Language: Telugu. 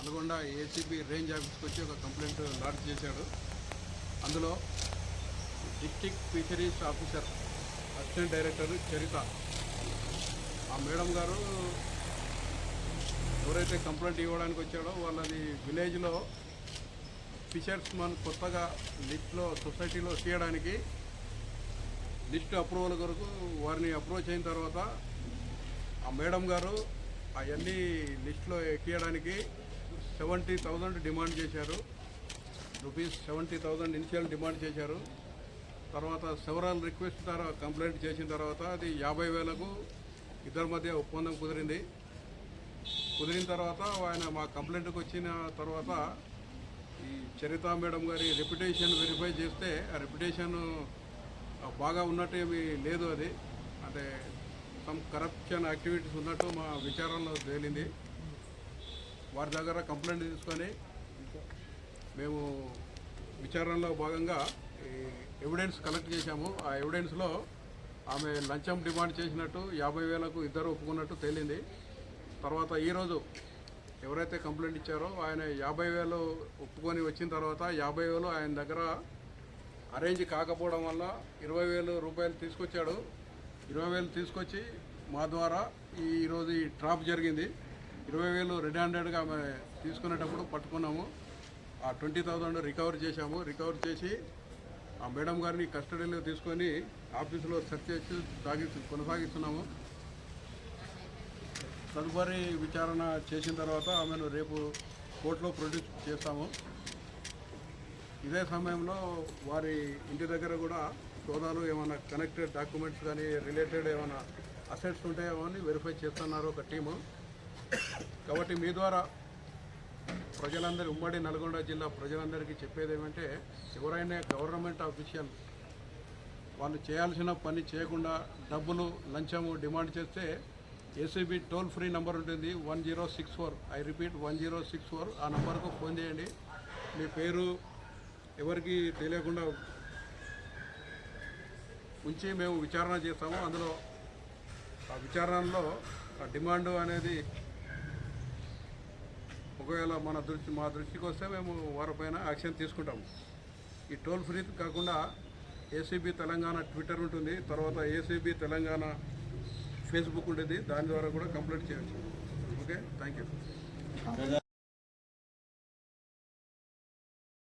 నల్గొండ ఏసీబీ రేంజ్ ఆఫీస్కి వచ్చి ఒక కంప్లైంట్ లాడ్జ్ చేశాడు. అందులో district fisheries officer assistant director Charitha, ఆ మేడం గారు ఎవరైతే కంప్లైంట్ ఇవ్వడానికి వచ్చాడో వాళ్ళది విలేజ్లో ఫిషర్స్మన్ కొత్తగా లిస్ట్లో సొసైటీలో తీయడానికి లిస్ట్ అప్రూవల్ కొరకు వారిని అప్రోచ్ అయిన తర్వాత ఆ మేడం గారు అవన్నీ లిస్టులో ఎక్కియడానికి 70,000 డిమాండ్ చేశారు. ₹70,000 ఇనిషియల్ డిమాండ్ చేశారు. తర్వాత సెవరల్ రిక్వెస్ట్ ద్వారా కంప్లైంట్ చేసిన తర్వాత అది 50,000కు ఇద్దరి మధ్య ఒప్పందం కుదిరిన తర్వాత ఆయన మా కంప్లైంట్కి వచ్చిన తర్వాత ఈ చరిత మేడం గారి రెప్యుటేషన్ వెరిఫై చేస్తే ఆ రెప్యుటేషన్ బాగా ఉన్నట్టేమీ లేదు. అది అంటే సమ్ కరప్షన్ యాక్టివిటీస్ ఉన్నట్టు మా విచారణలో తేలింది. వారి దగ్గర కంప్లైంట్ తీసుకొని మేము విచారణలో భాగంగా ఎవిడెన్స్ కలెక్ట్ చేశాము. ఆ ఎవిడెన్స్లో ఆమె లంచం డిమాండ్ చేసినట్టు 50,000కు ఇద్దరు ఒప్పుకున్నట్టు తేలింది. తర్వాత ఈరోజు ఎవరైతే కంప్లైంట్ ఇచ్చారో ఆయన 50,000 ఒప్పుకొని వచ్చిన తర్వాత 50,000 ఆయన దగ్గర అరేంజ్ కాకపోవడం వల్ల 20,000 రూపాయలు తీసుకొచ్చాడు. 20,000 తీసుకొచ్చి మా ద్వారా ఈరోజు ఈ ట్రాప్ జరిగింది. 20,000 రెడ్ హ్యాండెడ్గా ఆమె తీసుకునేటప్పుడు పట్టుకున్నాము. ఆ 20,000 రికవర్ చేశాము. రికవర్ చేసి ఆ మేడం గారిని కస్టడీలో తీసుకొని ఆఫీసులో సెర్చ్ చేసి కొనసాగిస్తున్నాము. తదుపరి విచారణ చేసిన తర్వాత ఆమెను రేపు కోర్టులో ప్రొడ్యూస్ చేస్తాము. ఇదే సమయంలో వారి ఇంటి దగ్గర కూడా సోదాలు ఏమైనా కనెక్టెడ్ డాక్యుమెంట్స్ కానీ రిలేటెడ్ ఏమైనా అసెట్స్ ఉంటాయేమో అని వెరిఫై చేస్తున్నారు ఒక టీము. కాబట్టి మీ ద్వారా ప్రజలందరూ, ఉమ్మడి నల్గొండ జిల్లా ప్రజలందరికీ చెప్పేది ఏమంటే, ఎవరైనా గవర్నమెంట్ ఆఫీషియల్ వాళ్ళు చేయాల్సిన పని చేయకుండా డబ్బులు లంచము డిమాండ్ చేస్తే ఏసీబీ టోల్ ఫ్రీ నెంబర్ ఉంటుంది 1064. I repeat 1064. ఆ నెంబర్కు ఫోన్ చేయండి. మీ పేరు ఎవరికి తెలియకుండా ఉంచి మేము విచారణ చేస్తాము. అందులో ఆ విచారణలో ఆ డిమాండ్ అనేది ఒకవేళ మా దృష్టికి వస్తే మేము వారిపైన యాక్షన్ తీసుకుంటాము. ఈ టోల్ ఫ్రీ కాకుండా ఏసీబీ తెలంగాణ ట్విట్టర్ ఉంటుంది, తర్వాత ఏసీబీ తెలంగాణ ఫేస్బుక్ ఉంటుంది. దాని ద్వారా కూడా కంప్లైంట్ చేయవచ్చు. Okay, thank you.